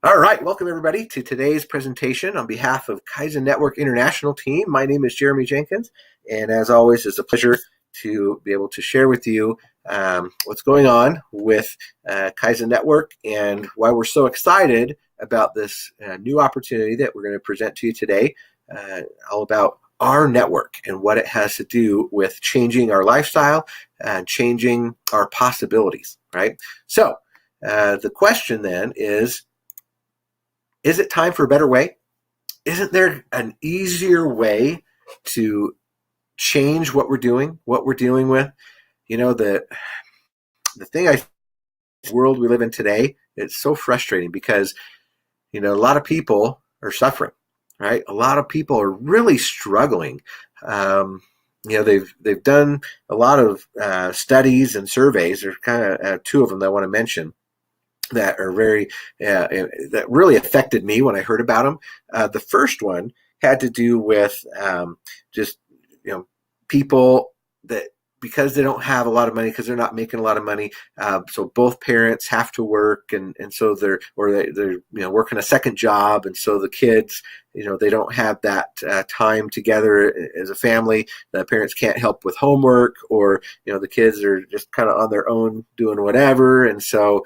All right, welcome everybody to today's presentation on behalf of Kaizen Network International Team. My name is Jeremy Jenkins, and as always, it's a pleasure to be able to share with you what's going on with Kaizen Network and why we're so excited about this new opportunity that we're going to present to you today, all about our network and what it has to do with changing our lifestyle and changing our possibilities, right? So the question then is it time for a better way? Isn't there an easier way to change what we're doing, what we're dealing with? You know, the thing world we live in today, it's so frustrating because, a lot of people are suffering, right? A lot of people are really struggling. They've done a lot of studies and surveys. There's kind of two of them that I want to mention that are that really affected me when I heard about them. The first one had to do with just people that, because they don't have a lot of money, because they're not making a lot of money, so both parents have to work, and so they're working a second job, and so the kids, they don't have that time together as a family. The parents can't help with homework, or the kids are just kind of on their own doing whatever, and so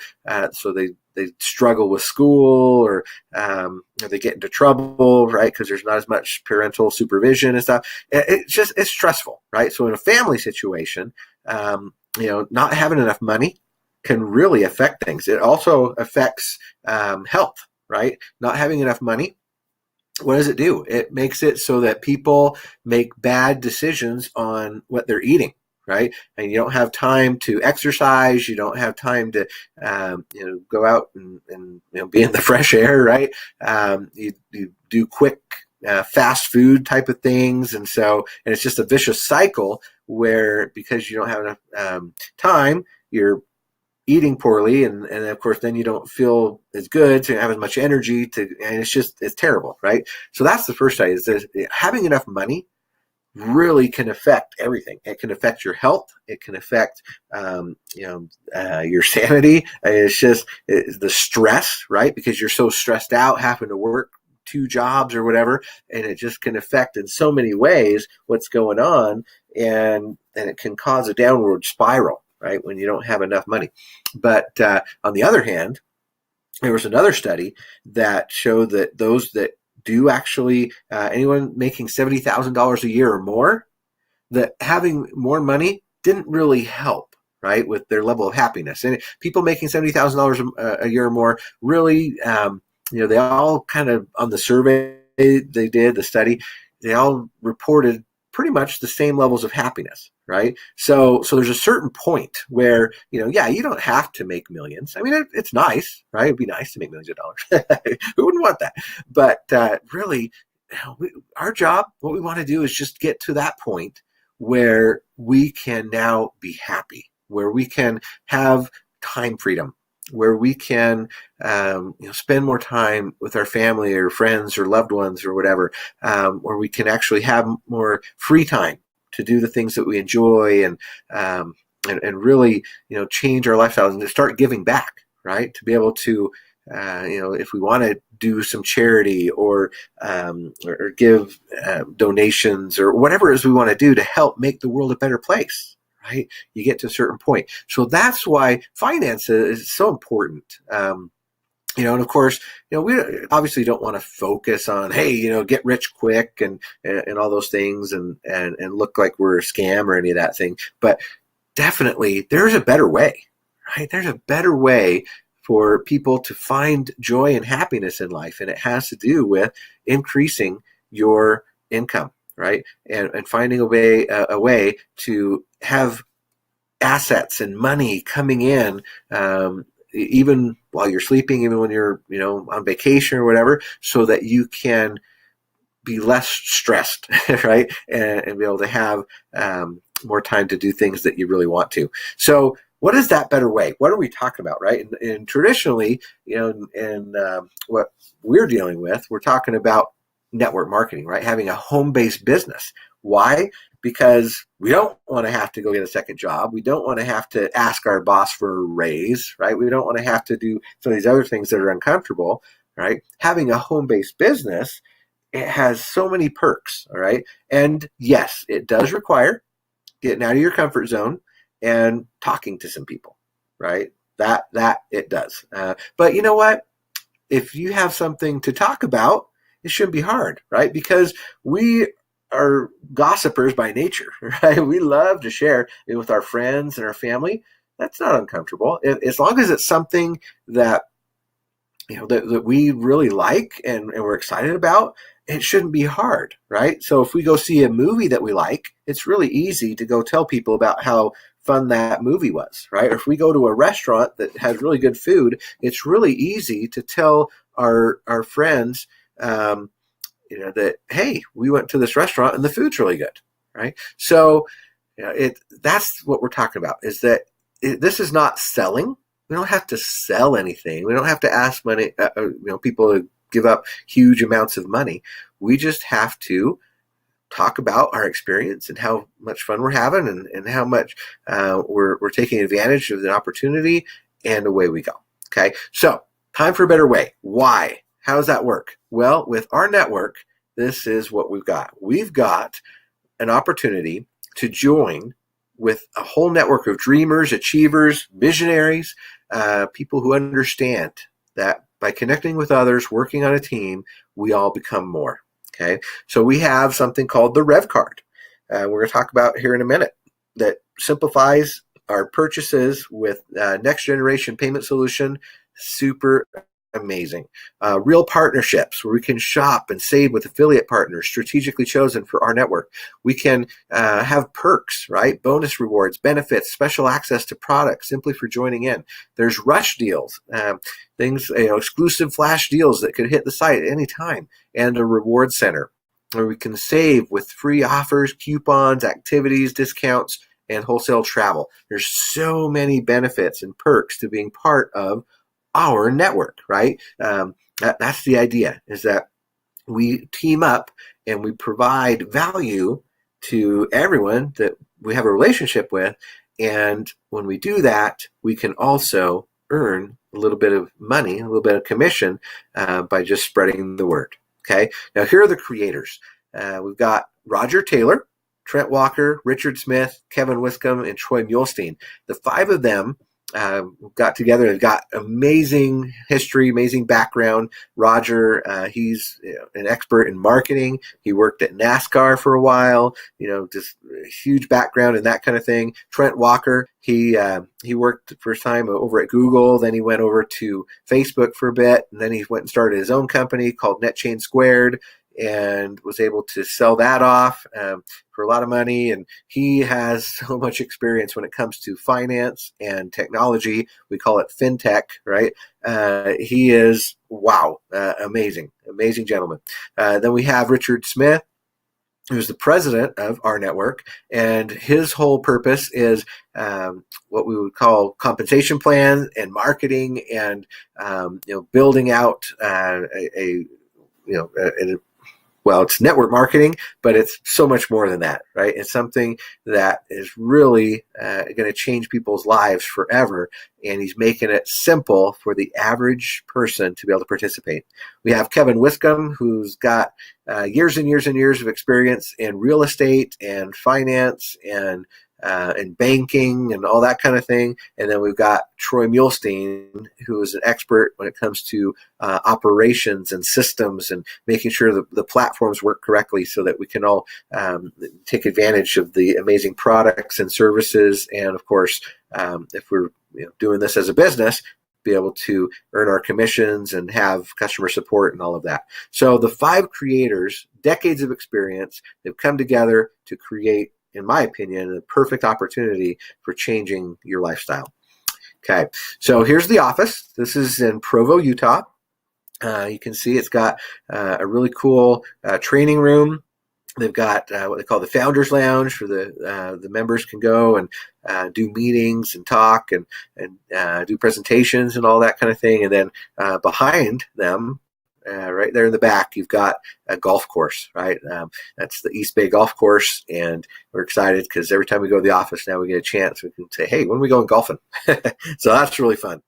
they struggle with school, or they get into trouble, right? Because there's not as much parental supervision and stuff. It's stressful, right? So in a family situation, not having enough money can really affect things. It also affects health, right? Not having enough money, what does it do? It makes it so that people make bad decisions on what they're eating, right? And you don't have time to exercise. You don't have time to, go out and be in the fresh air, right? You do quick, fast food type of things. And it's just a vicious cycle where, because you don't have enough time, you're eating poorly, and of course then you don't feel as good, so you don't have as much energy and it's terrible, right? So that's the first side, is that having enough money really can affect everything. It can affect your health. It can affect your sanity. It's the stress, right? Because you're so stressed out having to work 2 jobs or whatever, and it just can affect in so many ways what's going on, and it can cause a downward spiral, right, when you don't have enough money. But on the other hand, there was another study that showed that those that do actually, anyone making $70,000 a year or more, that having more money didn't really help, right, with their level of happiness. And people making $70,000 a year or more really, they all kind of, on the survey they did, the study, they all reported pretty much the same levels of happiness, right? So there's a certain point where, you don't have to make millions. I mean, it's nice, right? It'd be nice to make millions of dollars. Who wouldn't want that? But really, our job, what we want to do is just get to that point where we can now be happy, where we can have time freedom, where we can spend more time with our family or friends or loved ones or whatever, where we can actually have more free time to do the things that we enjoy, and really change our lifestyles and to start giving back, right? To be able to if we want to do some charity or give donations or whatever it is we want to do to help make the world a better place. Right? You get to a certain point. So that's why finance is so important. And of course, we obviously don't want to focus on, hey, get rich quick and all those things and look like we're a scam or any of that thing. But definitely there's a better way, right? There's a better way for people to find joy and happiness in life. And it has to do with increasing your income, right? And finding a way to have assets and money coming in, even while you're sleeping, even when you're, on vacation or whatever, so that you can be less stressed, right? And be able to have more time to do things that you really want to. So what is that better way? What are we talking about, right? And traditionally, what we're dealing with, we're talking about network marketing, right? Having a home-based business. Why? Because we don't want to have to go get a second job. We don't want to have to ask our boss for a raise, right? We don't want to have to do some of these other things that are uncomfortable, right? Having a home-based business, it has so many perks, all right? And yes, it does require getting out of your comfort zone and talking to some people, right? That it does. But you know what? If you have something to talk about, it shouldn't be hard, right? Because we are gossipers by nature, right? We love to share it with our friends and our family. That's not uncomfortable. As long as it's something that that we really like and we're excited about, it shouldn't be hard, right? So if we go see a movie that we like, it's really easy to go tell people about how fun that movie was, right? Or if we go to a restaurant that has really good food, it's really easy to tell our friends, that, hey, we went to this restaurant and the food's really good, right? So that's what we're talking about, is that this is not selling. We don't have to sell anything. We don't have to ask people to give up huge amounts of money. We just have to talk about our experience and how much fun we're having and how much we're taking advantage of the opportunity, and away we go. Okay, so time for a better way. Why? How does that work? Well, with our network, this is what we've got. We've got an opportunity to join with a whole network of dreamers, achievers, visionaries, people who understand that by connecting with others, working on a team, we all become more. Okay, so we have something called the Rev Card. We're going to talk about here in a minute, that simplifies our purchases with next generation payment solution. Super amazing. Real partnerships where we can shop and save with affiliate partners strategically chosen for our network. We can have perks, right? Bonus rewards, benefits, special access to products simply for joining in. There's rush deals, things, exclusive flash deals that could hit the site at any time, and a reward center where we can save with free offers, coupons, activities, discounts, and wholesale travel. There's so many benefits and perks to being part of our network, right? That's the idea, is that we team up and we provide value to everyone that we have a relationship with. And when we do that, we can also earn a little bit of money, a little bit of commission by just spreading the word. Okay. Now, here are the creators. We've got Roger Taylor, Trent Walker, Richard Smith, Kevin Wiscombe, and Troy Muhlestein. The five of them got together and got amazing history, amazing background. Roger, he's an expert in marketing. He worked at NASCAR for a while, just a huge background in that kind of thing. Trent Walker, he worked the first time over at Google, then he went over to Facebook for a bit, and then he went and started his own company called NetChain Squared, and was able to sell that off for a lot of money. And he has so much experience when it comes to finance and technology. We call it fintech, right? He is, amazing gentleman. Then we have Richard Smith, who's the president of our network, and his whole purpose is what we would call compensation plans and marketing, and building out it's network marketing, but it's so much more than that, right? It's something that is really going to change people's lives forever, and he's making it simple for the average person to be able to participate. We have Kevin Wiscombe, who's got years and years and years of experience in real estate and finance and banking and all that kind of thing. And then we've got Troy Muhlestein, who is an expert when it comes to operations and systems and making sure that the platforms work correctly so that we can all take advantage of the amazing products and services. And of course, if we're doing this as a business, be able to earn our commissions and have customer support and all of that. So the five creators, decades of experience, they've come together to create, in my opinion, a perfect opportunity for changing your lifestyle. Okay, so here's the office. This is in Provo, Utah. You can see it's got a really cool training room. They've got what they call the Founders Lounge, where the members can go and do meetings and talk and do presentations and all that kind of thing. And then behind them, right there in the back, you've got a golf course, right? That's the East Bay Golf Course, and we're excited because every time we go to the office now, we get a chance. We can say, hey, when are we going golfing? So that's really fun.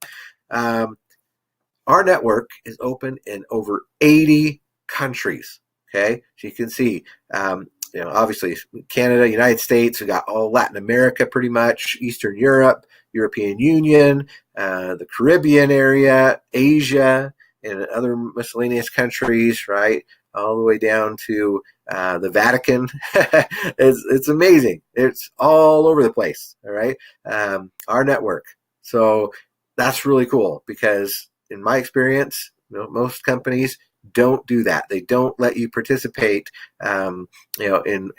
our network is open in over 80 countries. Okay, so you can see, obviously Canada, United States, we got all Latin America, pretty much Eastern Europe, European Union, the Caribbean area, Asia, and other miscellaneous countries, right? All the way down to the Vatican. It's amazing. It's all over the place. All right, our network. So that's really cool because, in my experience, most companies don't do that. They don't let you participate, in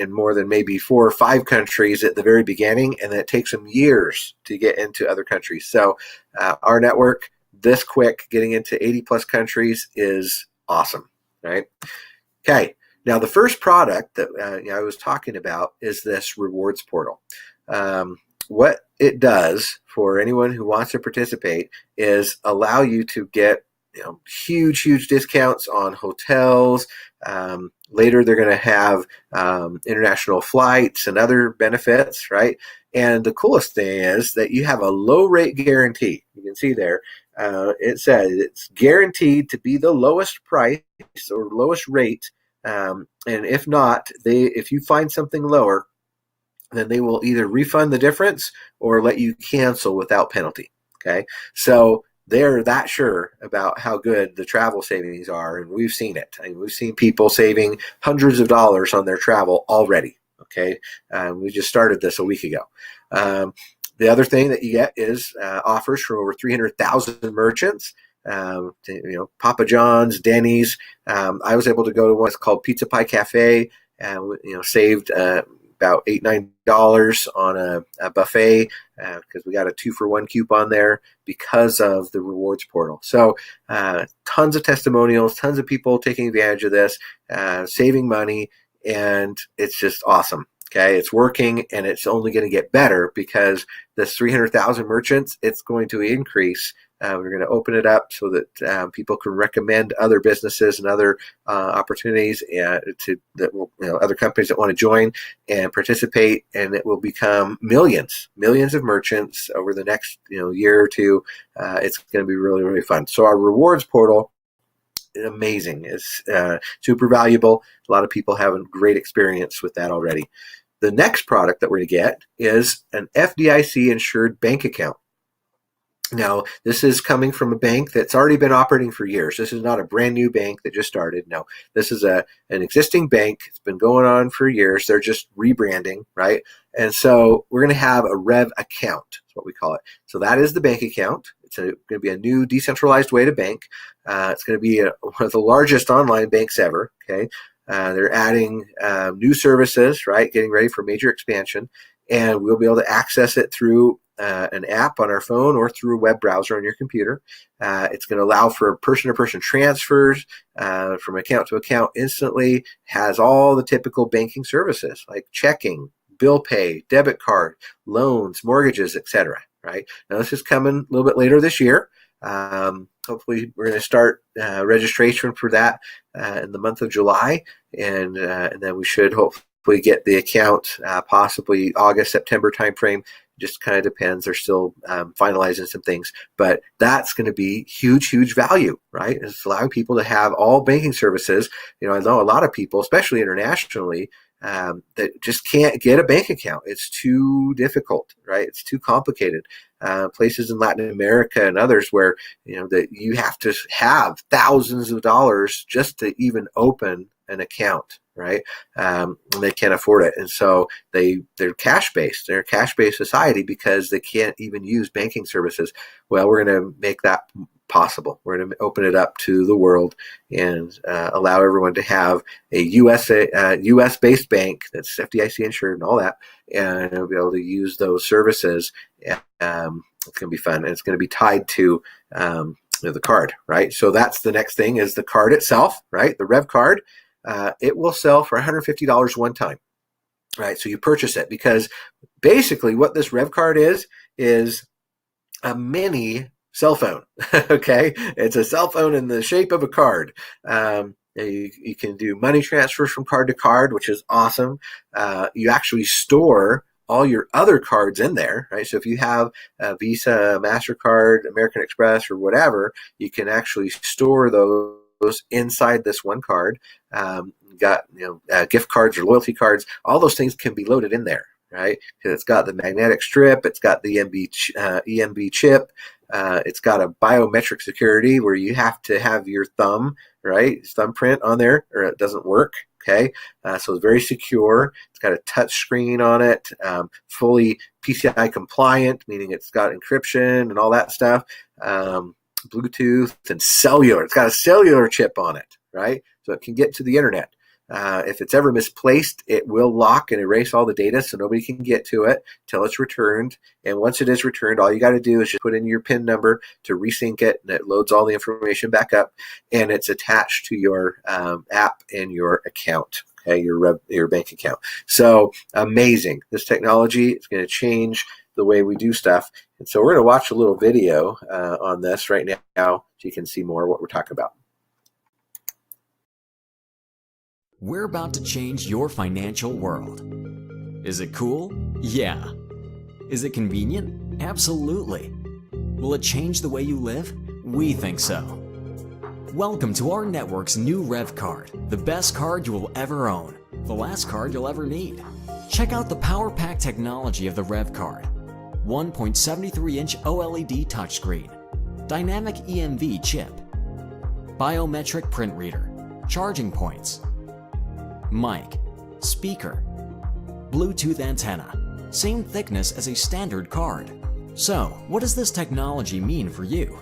more than maybe 4 or 5 countries at the very beginning, and it takes them years to get into other countries. So our network, this quick, getting into 80 plus countries is awesome, right? Okay. Now, the first product that I was talking about is this rewards portal. What it does for anyone who wants to participate is allow you to get huge discounts on hotels. Later, they're going to have international flights and other benefits, right? And the coolest thing is that you have a low rate guarantee. You can see there, it says it's guaranteed to be the lowest price or lowest rate. And if not, if you find something lower, then they will either refund the difference or let you cancel without penalty. Okay, so they're that sure about how good the travel savings are, and we've seen it. I mean, we've seen people saving hundreds of dollars on their travel already. Okay, we just started this a week ago. The other thing that you get is offers from over 300,000 merchants. Papa John's, Denny's. I was able to go to what's called Pizza Pie Cafe, and saved about $8-9 on a buffet because we got a 2-for-1 coupon there because of the rewards portal. So tons of testimonials, tons of people taking advantage of this, saving money, and it's just awesome. Okay, it's working, and it's only going to get better because this 300,000 merchants, it's going to increase. We're going to open it up so that people can recommend other businesses and other opportunities other companies that want to join and participate, and it will become millions of merchants over the next year or two. It's going to be really, really fun. So our rewards portal, amazing. It's super valuable. A lot of people have a great experience with that already. The next product that we're going to get is an FDIC insured bank account. Now, this is coming from a bank that's already been operating for years. This is not a brand new bank that just started. No, this is an existing bank. It's been going on for years. They're just rebranding, right? And so we're going to have a Rev account. That's what we call it. So that is the bank account. It's going to be a new decentralized way to bank. It's going to be one of the largest online banks ever, okay? They're adding new services, right? Getting ready for major expansion. And we'll be able to access it through an app on our phone or through a web browser on your computer. It's going to allow for person-to-person transfers from account to account instantly. Has all the typical banking services like checking, bill pay, debit card, loans, mortgages, etc. Right? Now, this is coming a little bit later this year. Hopefully, we're going to start registration for that in the month of July, and then we should hopefully get the account possibly August, September timeframe. Just kind of depends. They're still finalizing some things, but that's going to be huge value, right? It's allowing people to have all banking services. I know a lot of people, especially internationally, that just can't get a bank account. It's too difficult, right? It's too complicated. Places in Latin America and others where that you have to have thousands of dollars just to even open an account, right? They can't afford it, and so they're cash based. They're a cash based society because they can't even use banking services. Well, we're going to make that possible. We're going to open it up to the world and allow everyone to have a U.S. based bank that's FDIC insured and all that, and they'll be able to use those services. It's going to be fun, and it's going to be tied to the card, right? So that's the next thing is the card itself, right? The Rev card. It will sell for $150 one time, right? So you purchase it because basically what this Rev card is a mini cell phone, okay? It's a cell phone in the shape of a card. You can do money transfers from card to card, which is awesome. You actually store all your other cards in there, right? So if you have a Visa, MasterCard, American Express, or whatever, you can actually store those inside this one card. Got gift cards or loyalty cards. All those things can be loaded in there, right? Because it's got the magnetic strip, it's got the EMV chip, it's got a biometric security where you have to have your thumbprint on there, or it doesn't work. Okay, so it's very secure. It's got a touch screen on it, fully PCI compliant, meaning it's got encryption and all that stuff, Bluetooth and cellular. It's got a cellular chip on it, right? So it can get to the internet. If it's ever misplaced, it will lock and erase all the data so nobody can get to it till it's returned. And once it is returned, all you got to do is just put in your PIN number to resync it, and it loads all the information back up, and it's attached to your app and your account, okay, your bank account. So amazing. This technology is going to change the way we do stuff. And so we're going to watch a little video on this right now so you can see more what we're talking about. We're about to change your financial world. Is it cool? Yeah. Is it convenient? Absolutely. Will it change the way you live? We think so. Welcome to our network's new Rev Card, the best card you will ever own, the last card you'll ever need. Check out the power pack technology of the Rev Card. 1.73-inch OLED touchscreen, dynamic EMV chip, biometric print reader, charging points, mic, speaker, Bluetooth antenna, same thickness as a standard card. So, what does this technology mean for you?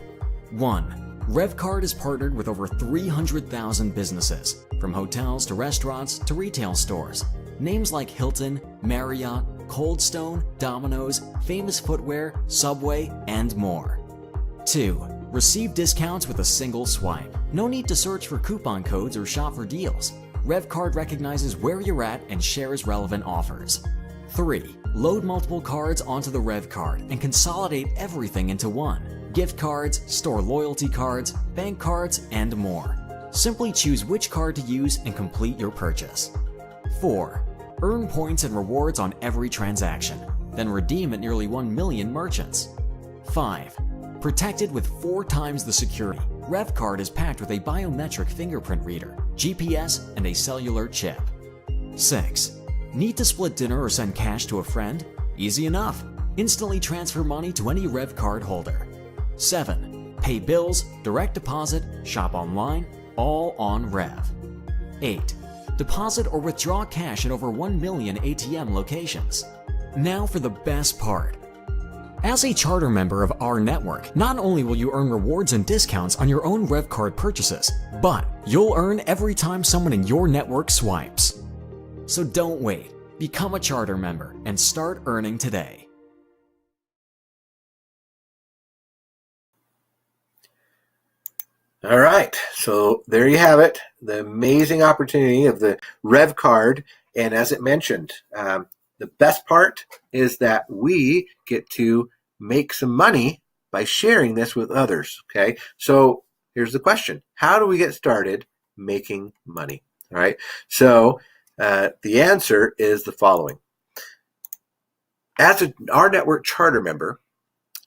1. RevCard is partnered with over 300,000 businesses, from hotels to restaurants to retail stores. Names like Hilton, Marriott, Cold Stone, Domino's, Famous Footwear, Subway, and more. 2. Receive discounts with a single swipe. No need to search for coupon codes or shop for deals. RevCard recognizes where you're at and shares relevant offers. 3. Load multiple cards onto the RevCard and consolidate everything into one. Gift cards, store loyalty cards, bank cards, and more. Simply choose which card to use and complete your purchase. 4. Earn points and rewards on every transaction, then redeem at nearly 1 million merchants. 5. Protected with 4 times the security, RevCard is packed with a biometric fingerprint reader, GPS, and a cellular chip. 6. Need to split dinner or send cash to a friend? Easy enough. Instantly transfer money to any RevCard holder. 7. Pay bills, direct deposit, shop online, all on Rev. 8. Deposit or withdraw cash at over 1 million ATM locations. Now for the best part. As a charter member of our network, not only will you earn rewards and discounts on your own RevCard purchases, but you'll earn every time someone in your network swipes. So don't wait. Become a charter member and start earning today. All right, so there you have it, the amazing opportunity of the Rev Card. And as it mentioned, the best part is that we get to make some money by sharing this with others, okay? So here's the question. How do we get started making money, all right? So the answer is the following. As our network charter member,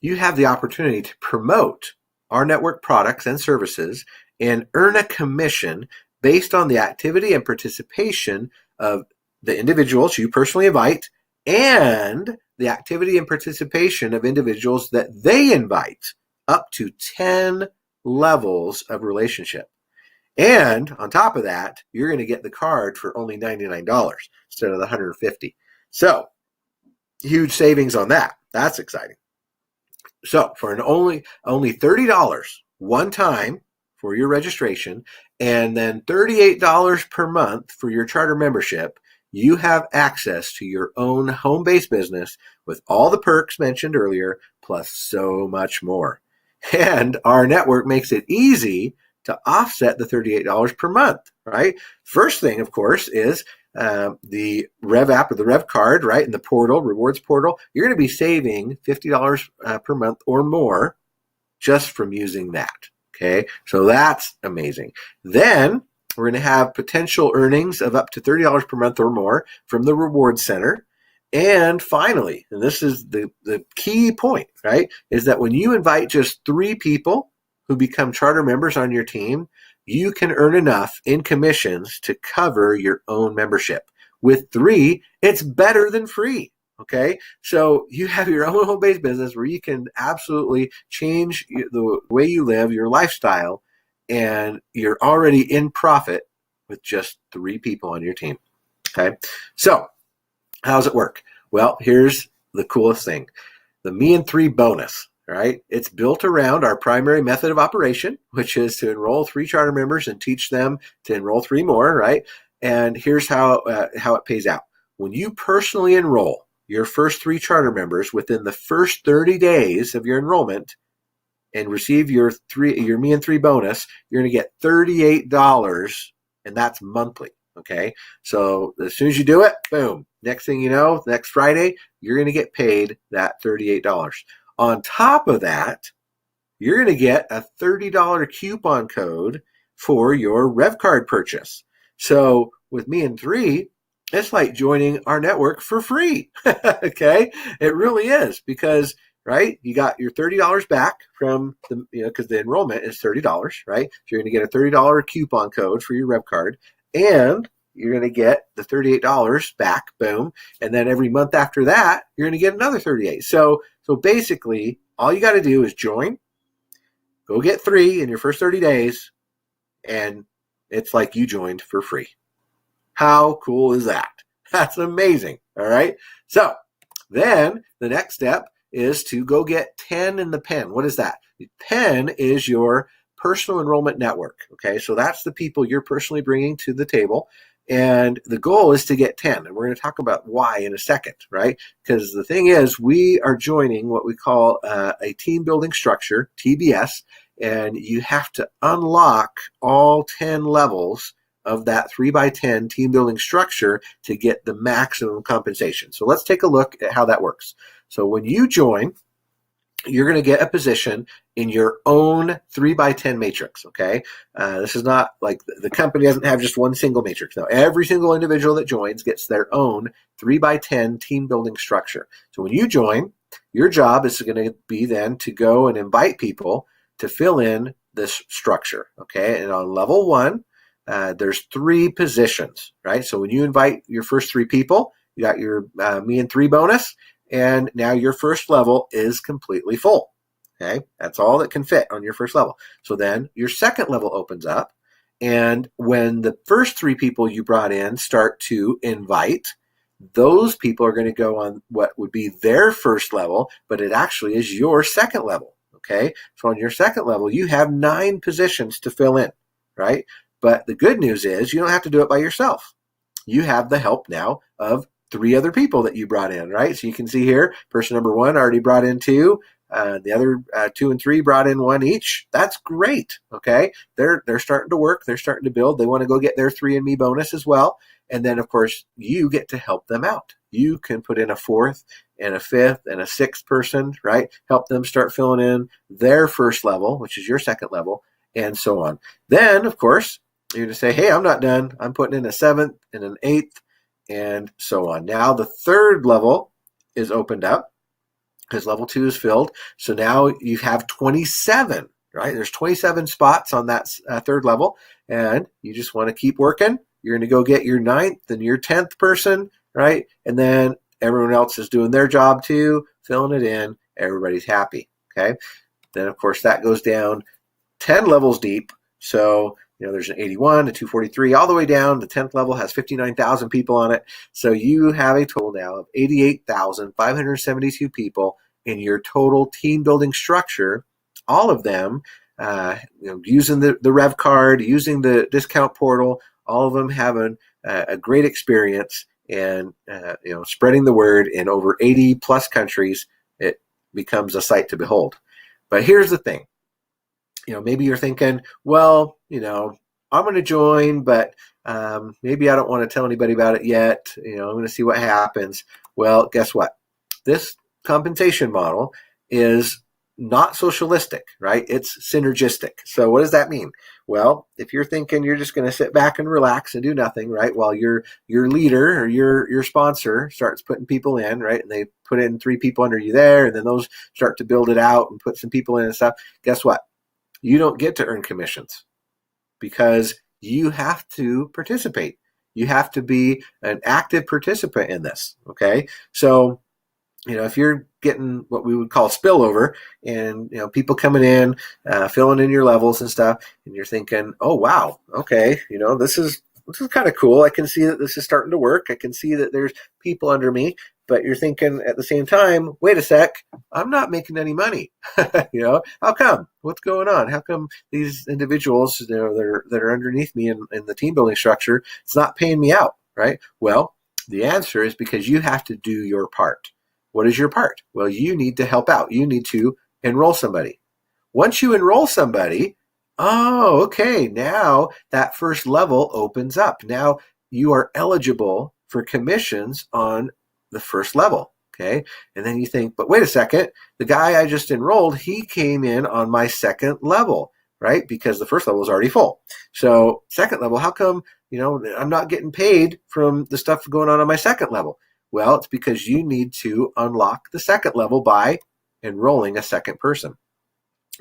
you have the opportunity to promote our network products and services and earn a commission based on the activity and participation of the individuals you personally invite and the activity and participation of individuals that they invite, up to 10 levels of relationship. And on top of that, you're going to get the card for only $99 instead of the $150. So huge savings on that. That's exciting. So for only $30 one time for your registration, and then $38 per month for your charter membership, you have access to your own home-based business with all the perks mentioned earlier, plus so much more. And our network makes it easy to offset the $38 per month, right? First thing, of course, is the Rev app or the Rev Card, right? In the portal, rewards portal, you're going to be saving $50 per month or more just from using that. Okay, so that's amazing. Then we're going to have potential earnings of up to $30 per month or more from the Reward Center. And finally, and this is the key point, right, is that when you invite just 3 people who become charter members on your team, you can earn enough in commissions to cover your own membership. With 3, it's better than free. Okay, so you have your own home-based business where you can absolutely change the way you live, your lifestyle, and you're already in profit with just 3 people on your team. Okay, so how does it work? Well, here's the coolest thing. The Me and 3 bonus, right? It's built around our primary method of operation, which is to enroll 3 charter members and teach them to enroll 3 more, right? And here's how it pays out. When you personally enroll your first 3 charter members within the first 30 days of your enrollment and receive your Me and 3 bonus, you're going to get $38, and that's monthly. Okay, so as soon as you do it, boom, next thing you know, next Friday, you're going to get paid that $38. On top of that, you're going to get a $30 coupon code for your RevCard purchase. So with Me and 3, it's like joining our network for free. Okay, it really is, because right, you got your $30 back from the, because the enrollment is $30, right? So you're going to get a $30 coupon code for your RevCard, and you're going to get the $38 back, boom. And then every month after that, you're going to get another $38. So basically, all you got to do is join, go get 3 in your first 30 days, and it's like you joined for free. How cool is that? That's amazing. All right. So then the next step is to go get 10 in the pen. What is that? 10 is your personal enrollment network. Okay, so that's the people you're personally bringing to the table. And the goal is to get 10. And we're going to talk about why in a second, right? Because the thing is, we are joining what we call a team building structure, TBS, and you have to unlock all 10 levels of that 3x10 team building structure to get the maximum compensation. So let's take a look at how that works. So when you join, you're going to get a position in your own 3x10 matrix, okay? This is not like the company doesn't have just one single matrix. No, every single individual that joins gets their own 3x10 team building structure. So when you join, your job is going to be then to go and invite people to fill in this structure, okay? And on level 1, there's 3 positions, right? So when you invite your first 3 people, you got your Me and 3 bonus, and now your first level is completely full. Okay, that's all that can fit on your first level. So then your second level opens up, and when the first 3 people you brought in start to invite, those people are going to go on what would be their first level, but it actually is your second level. Okay, so on your second level, you have 9 positions to fill in, right? But the good news is you don't have to do it by yourself. You have the help now of 3 other people that you brought in, right? So you can see here, person number 1 already brought in 2. The other 2 and 3 brought in 1 each. That's great. Okay, they're starting to work. They're starting to build. They want to go get their 3 and Me bonus as well. And then of course you get to help them out. You can put in a 4th and a 5th and a 6th person, right? Help them start filling in their first level, which is your second level, and so on. Then of course you're going to say, hey, I'm not done. I'm putting in a 7th and an 8th, and so on. Now the third level is opened up because level 2 is filled. So now you have 27, right? There's 27 spots on that third level, and you just want to keep working. You're going to go get your 9th and your 10th person, right? And then everyone else is doing their job too, filling it in. Everybody's happy, okay? Then, of course, that goes down 10 levels deep. So there's an 81 to 243 all the way down. The 10th level has 59,000 people on it. So you have a total now of 88,572 people in your total team building structure, all of them using the RevCard, using the discount portal, all of them having a great experience and spreading the word in over 80 plus countries. It becomes a sight to behold. But here's the thing. Maybe you're thinking, well, I'm going to join, but maybe I don't want to tell anybody about it yet. I'm going to see what happens. Well, guess what? This compensation model is not socialistic, right? It's synergistic. So what does that mean? Well, if you're thinking you're just going to sit back and relax and do nothing, right, while your leader or your sponsor starts putting people in, right, and they put in 3 people under you there, and then those start to build it out and put some people in and stuff, guess what? You don't get to earn commissions because you have to participate. You have to be an active participant in this, okay? So, if you're getting what we would call spillover and, people coming in, filling in your levels and stuff, and you're thinking, oh, wow, okay, this is kind of cool. I can see that this is starting to work. I can see that there's people under me, but you're thinking at the same time, wait a sec, I'm not making any money. How come? What's going on? How come these individuals, that are underneath me in the team building structure, it's not paying me out, right? Well, the answer is because you have to do your part. What is your part? Well, you need to help out. You need to enroll somebody. Once you enroll somebody, oh, okay, now that first level opens up. Now you are eligible for commissions on the first level, okay? And then you think, but wait a second, the guy I just enrolled, he came in on my second level, right? Because the first level was already full. So second level, how come, I'm not getting paid from the stuff going on my second level? Well, it's because you need to unlock the second level by enrolling a second person.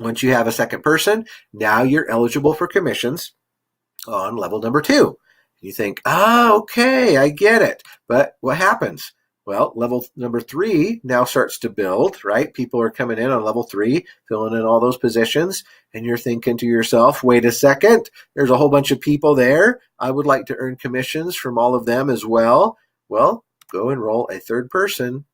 Once you have a second person, now you're eligible for commissions on level number 2. You think, okay, I get it. But what happens? Well, level number 3 now starts to build, right? People are coming in on level 3, filling in all those positions, and you're thinking to yourself, wait a second, there's a whole bunch of people there. I would like to earn commissions from all of them as well. Well, go enroll a third person,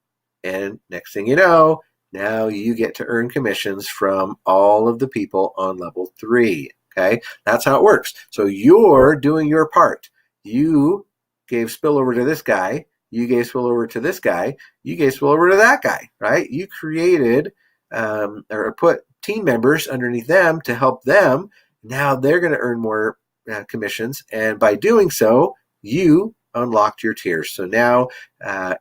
and next thing you know, now you get to earn commissions from all of the people on level 3. Okay, that's how it works. So you're doing your part. You gave spillover to this guy. You gave spillover to this guy. You gave spillover to that guy, right? You created or put team members underneath them to help them. Now they're going to earn more commissions, and by doing so, you unlocked your tiers. So now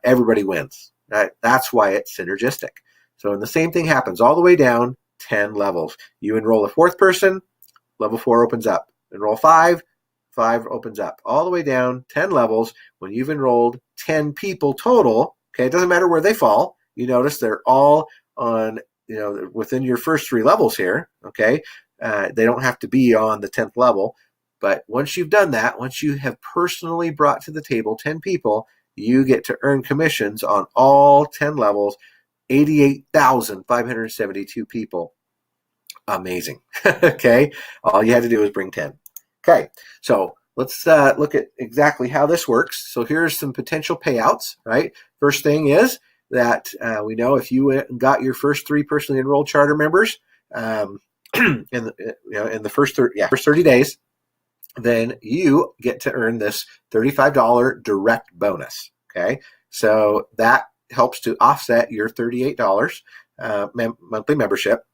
everybody wins. Right? That's why it's synergistic. So and the same thing happens all the way down 10 levels. You enroll a 4th person, level 4 opens up. Enroll 5, 5 opens up. All the way down 10 levels. When you've enrolled 10 people total, okay, it doesn't matter where they fall. You notice they're all on, within your first 3 levels here, okay? They don't have to be on the 10th level. But once you've done that, once you have personally brought to the table 10 people, you get to earn commissions on all 10 levels, 88,572 people. Amazing. Okay. All you had to do was bring 10. Okay. So let's look at exactly how this works. So here's some potential payouts, right? First thing is that we know if you went and got your first 3 personally enrolled charter members in the first 30 days, then you get to earn this $35 direct bonus. Okay, so that helps to offset your $38 monthly membership.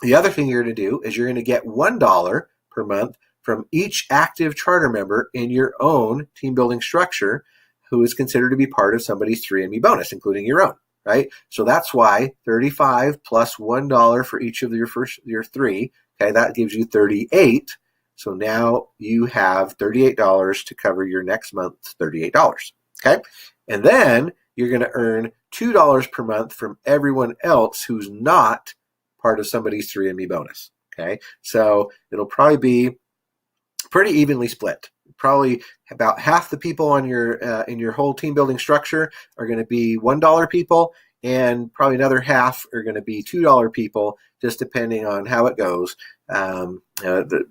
The other thing you're going to do is you're going to get $1 per month from each active charter member in your own team building structure who is considered to be part of somebody's 3andMe bonus, including your own, right? So that's why 35 plus $1 for each of your 3, okay, that gives you 38. So now you have $38 to cover your next month's $38, okay? And then you're going to earn $2 per month from everyone else who's not part of somebody's 3andMe bonus, okay? So it'll probably be pretty evenly split. Probably about half the people on your in your whole team building structure are going to be $1 people, and probably another half are going to be $2 people, just depending on how it goes. The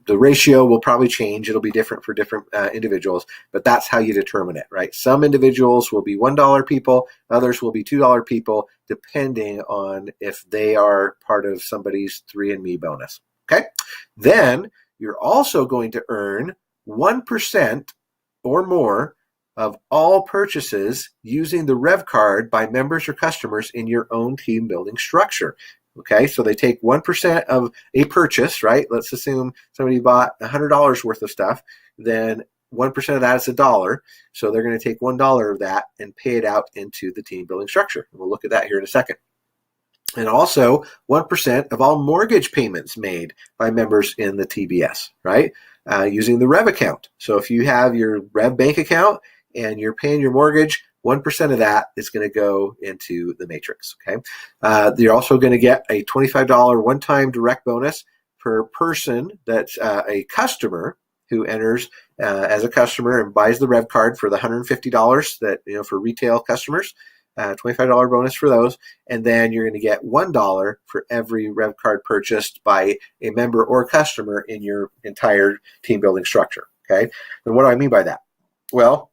ratio will probably change. It'll be different for different individuals, but that's how you determine it, right? Some individuals will be $1 people, others will be $2 people, depending on if they are part of somebody's 3andMe bonus, okay? Then you're also going to earn 1% or more of all purchases using the Rev card by members or customers in your own team building structure. Okay, so they take 1% of a purchase, right? Let's assume somebody bought $100 worth of stuff, then 1% of that is $1. So they're going to take $1 of that and pay it out into the team building structure. And we'll look at that here in a second. And also 1% of all mortgage payments made by members in the TBS, right? Using the Rev account. So if you have your Rev bank account and you're paying your mortgage, 1% of that is going to go into the matrix, okay? You're also going to get a $25 one-time direct bonus per person that's a customer who enters as a customer and buys the Rev card for the $150 that, for retail customers. $25 bonus for those, and then you're going to get $1 for every Rev card purchased by a member or customer in your entire team building structure. Okay, and what do I mean by that? Well,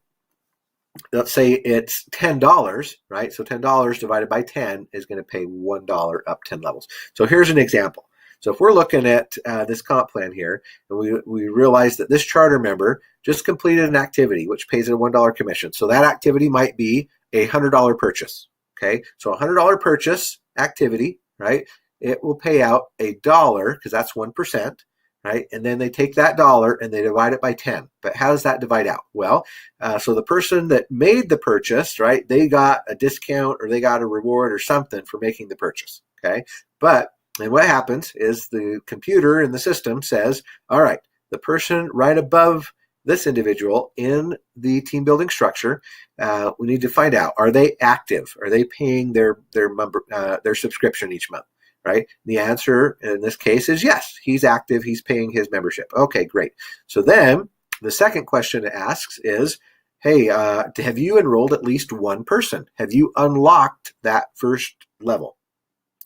let's say it's $10, right? So $10 divided by 10 is going to pay $1 up 10 levels. So here's an example. So if we're looking at this comp plan here, and we realize that this charter member just completed an activity which pays a $1 commission. So that activity might be a $100 purchase. Okay, so a $100 purchase activity, right? It will pay out $1 because that's 1%, right? And then they take that dollar and they divide it by 10. But how does that divide out? Well, so the person that made the purchase, right? They got a discount or they got a reward or something for making the purchase. Okay, and what happens is the computer in the system says, all right, the person right above this individual in the team building structure, we need to find out, are they active? Are they paying their subscription each month, right? The answer in this case is yes, he's active, he's paying his membership. Okay, great. So then the second question it asks is, hey, have you enrolled at least one person? Have you unlocked that first level?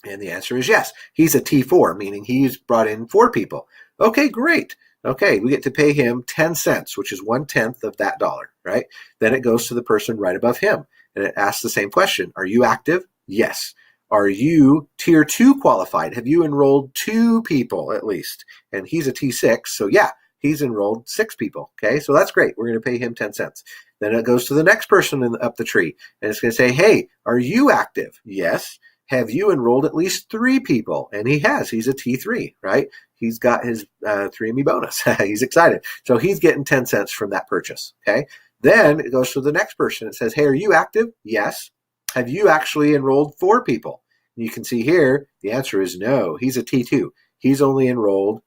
And the answer is yes. He's a T4, meaning he's brought in 4 people. Okay, great. Okay, we get to pay him 10 cents, which is 1/10 of that dollar, right? Then it goes to the person right above him, and it asks the same question. Are you active? Yes. Are you tier 2 qualified? Have you enrolled 2 people at least? And he's a T6, so yeah, he's enrolled 6 people. Okay, so that's great. We're going to pay him 10 cents. Then it goes to the next person up the tree, and it's going to say, hey, are you active? Yes. Have you enrolled at least 3 people? And he has. He's a T3, right? He's got his 3ME bonus. He's excited. So he's getting 10 cents from that purchase, okay? Then it goes to the next person. It says, hey, are you active? Yes. Have you actually enrolled 4 people? And you can see here, the answer is no. He's a T2. He's only enrolled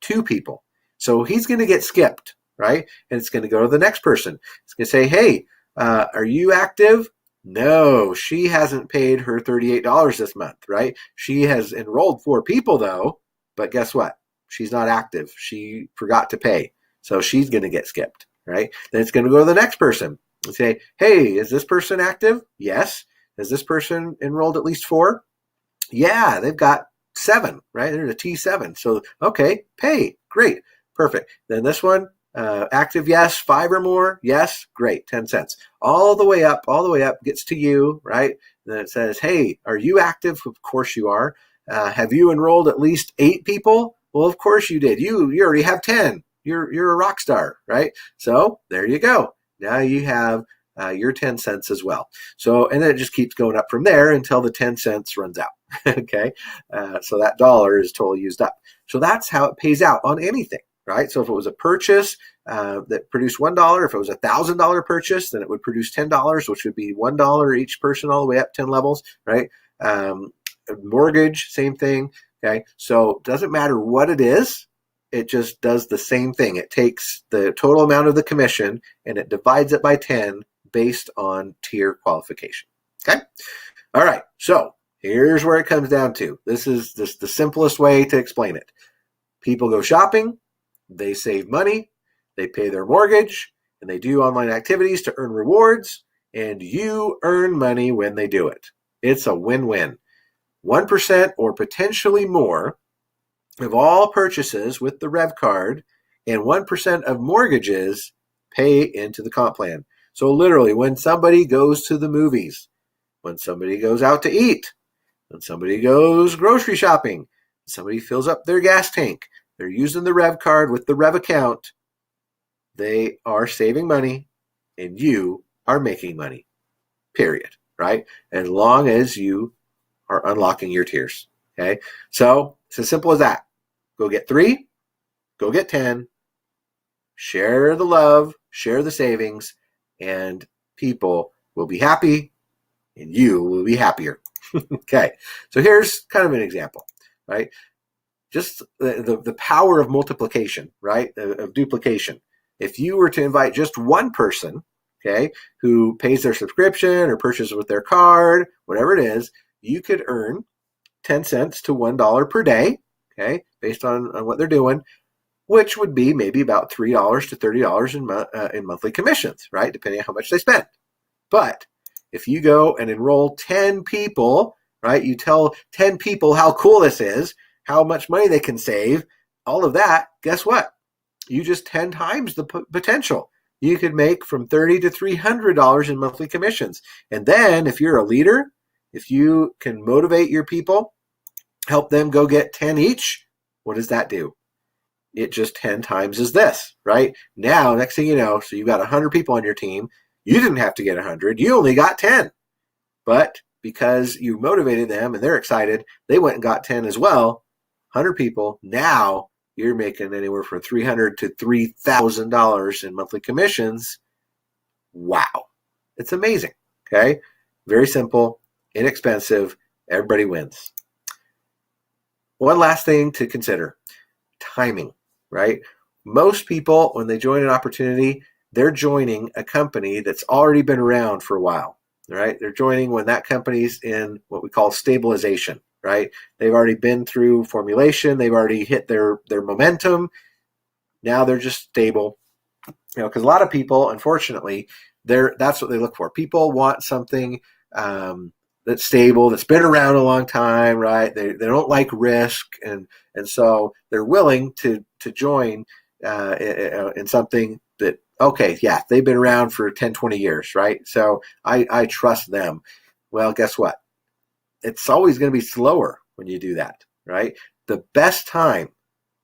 2 people. So he's going to get skipped, right? And it's going to go to the next person. It's going to say, hey, are you active? No, she hasn't paid her $38 this month, right? She has enrolled 4 people though, but guess what? She's not active. She forgot to pay. So she's going to get skipped, right? Then it's going to go to the next person and say, hey, is this person active? Yes. Has this person enrolled at least 4? Yeah, they've got 7, right? They're a T7. So, okay, pay. Great. Perfect. Then this one, active, yes. 5 or more, yes. Great. 10 cents. All the way up, gets to you, right? And then it says, hey, are you active? Of course you are. Have you enrolled at least 8 people? Well, of course you did. You already have 10. You're a rock star, right? So there you go. Now you have your 10 cents as well. So, and then it just keeps going up from there until the 10 cents runs out. Okay. So that dollar is totally used up. So that's how it pays out on anything. Right? So if it was a purchase that produced $1, if it was a $1,000 purchase, then it would produce $10, which would be $1 each person all the way up 10 levels, right? Mortgage, same thing. Okay. So it doesn't matter what it is. It just does the same thing. It takes the total amount of the commission and it divides it by 10 based on tier qualification. Okay. All right. So here's where it comes down to. This is just the simplest way to explain it. People go shopping. They save money, they pay their mortgage, and they do online activities to earn rewards, and you earn money when they do it. It's a win-win. 1% or potentially more of all purchases with the Rev card and 1% of mortgages pay into the comp plan. So literally, when somebody goes to the movies, when somebody goes out to eat, when somebody goes grocery shopping, somebody fills up their gas tank, they're using the Rev card with the Rev account, they are saving money and you are making money, period, right? As long as you are unlocking your tiers, okay? So it's as simple as that. Go get 3, go get 10, share the love, share the savings, and people will be happy and you will be happier. Okay, so here's kind of an example, right? Just the power of multiplication, right? Of duplication. If you were to invite just one person, okay, who pays their subscription or purchases with their card, whatever it is, you could earn 10 cents to $1 per day, okay, based on what they're doing, which would be maybe about $3 to $30 in monthly commissions, right, depending on how much they spend. But if you go and enroll 10 people, right, you tell 10 people how cool this is, how much money they can save, all of that, guess what? You just 10 times the potential. You could make from $30 to $300 in monthly commissions. And then if you're a leader, if you can motivate your people, help them go get 10 each, what does that do? It just 10 times is this, right? Now, next thing you know, so you've got 100 people on your team. You didn't have to get 100. You only got 10. But because you motivated them and they're excited, they went and got 10 as well. 100 people. Now you're making anywhere from $300 to $3,000 in monthly commissions. Wow. It's amazing. Okay. Very simple, inexpensive. Everybody wins. One last thing to consider, timing, right? Most people, when they join an opportunity, they're joining a company that's already been around for a while, right? They're joining when that company's in what we call stabilization, right? They've already been through formulation. They've already hit their momentum. Now they're just stable, because a lot of people, unfortunately, that's what they look for. People want something that's stable, that's been around a long time, right? They don't like risk, and so they're willing to join in something that, okay, yeah, they've been around for 10, 20 years, right? So I trust them. Well, guess what? It's always going to be slower when you do that, right? The best time,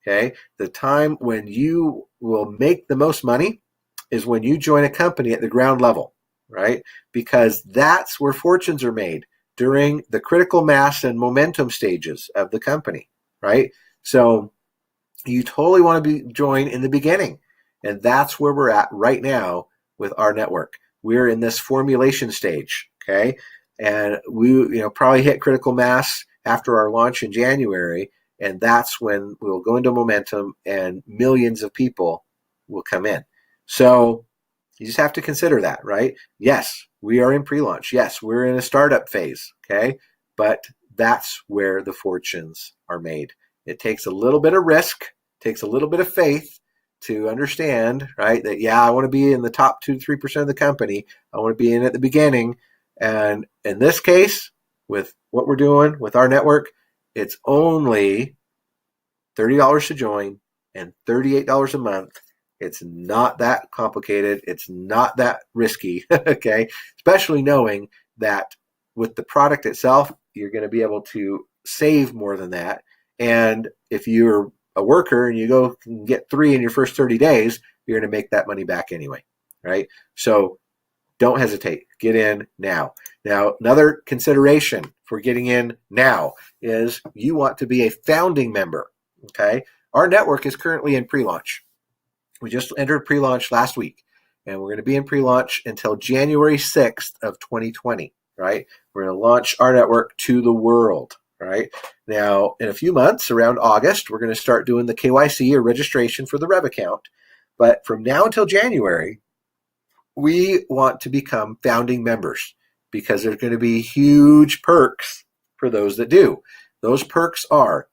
okay, the time when you will make the most money is when you join a company at the ground level, right? Because that's where fortunes are made during the critical mass and momentum stages of the company, right? So you totally want to join in the beginning. And that's where we're at right now with our network. We're in this formulation stage, okay? And we probably hit critical mass after our launch in January, and that's when we'll go into momentum and millions of people will come in. So you just have to consider that, right? Yes, we are in pre-launch. Yes, we're in a startup phase, okay? But that's where the fortunes are made. It takes a little bit of risk, takes a little bit of faith to understand, right, that, yeah, I want to be in the top 2 to 3% of the company. I want to be in at the beginning. And in this case, with what we're doing with our network, it's only $30 to join and $38 a month. It's not that complicated. It's not that risky, okay? Especially knowing that with the product itself, you're going to be able to save more than that. And if you're a worker and you go and get 3 in your first 30 days, you're going to make that money back anyway, right? So don't hesitate. Get in now. Now, another consideration for getting in now is you want to be a founding member, okay? Our network is currently in pre-launch. We just entered pre-launch last week, and we're going to be in pre-launch until January 6th of 2020, right? We're going to launch our network to the world, right? Now, in a few months, around August, we're going to start doing the KYC or registration for the Rev account. But from now until January, we want to become founding members because there's going to be huge perks for those that do. Those perks are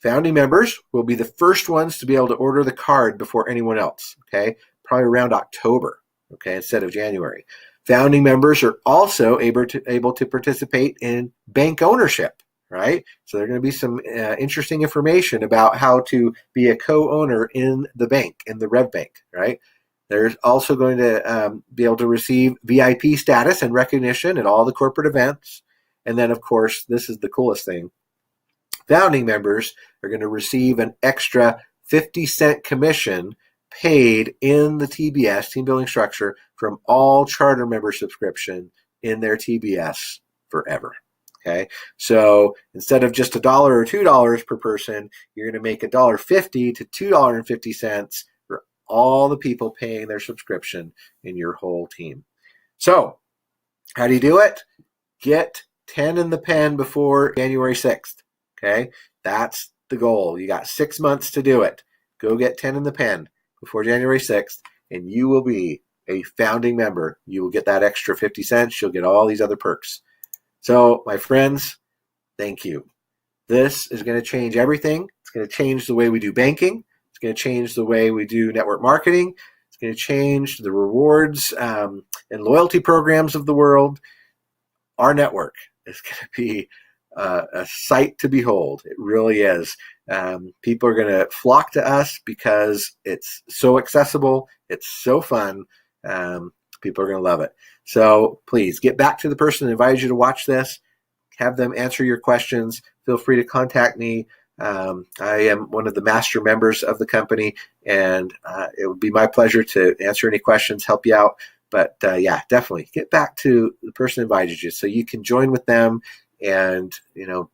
founding members will be the first ones to be able to order the card before anyone else, okay? Probably around October, okay, instead of January. Founding members are also able to participate in bank ownership, right? So there's going to be some interesting information about how to be a co-owner in the bank, in the Rev Bank, right? There's also going to be able to receive VIP status and recognition at all the corporate events. And then, of course, this is the coolest thing. Founding members are going to receive an extra 50-cent commission paid in the TBS, team building structure, from all charter member subscription in their TBS forever. Okay, so instead of just $1 or $2 per person, you're going to make $1.50 to $2.50 for all the people paying their subscription in your whole team. So how do you do it? Get 10 in the pen before January 6th. Okay, that's the goal. You got 6 months to do it. Go get 10 in the pen before January 6th, and you will be a founding member. You will get that extra 50 cents. You'll get all these other perks. So, my friends, thank you. This is going to change everything. It's going to change the way we do banking. It's going to change the way we do network marketing. It's going to change the rewards and loyalty programs of the world. Our network is going to be a sight to behold. It really is. People are going to flock to us because it's so accessible. It's so fun. People are going to love it. So please get back to the person that invited you to watch this. Have them answer your questions. Feel free to contact me. I am one of the master members of the company, and it would be my pleasure to answer any questions, help you out. But yeah, definitely get back to the person who invited you so you can join with them and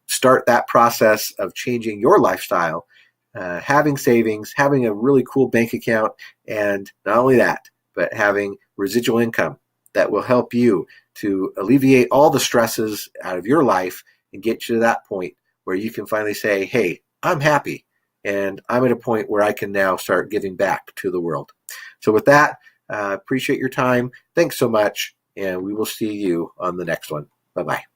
start that process of changing your lifestyle, having savings, having a really cool bank account, and not only that, but having residual income that will help you to alleviate all the stresses out of your life and get you to that point where you can finally say, hey, I'm happy, and I'm at a point where I can now start giving back to the world. So with that, appreciate your time. Thanks so much, and we will see you on the next one. Bye-bye.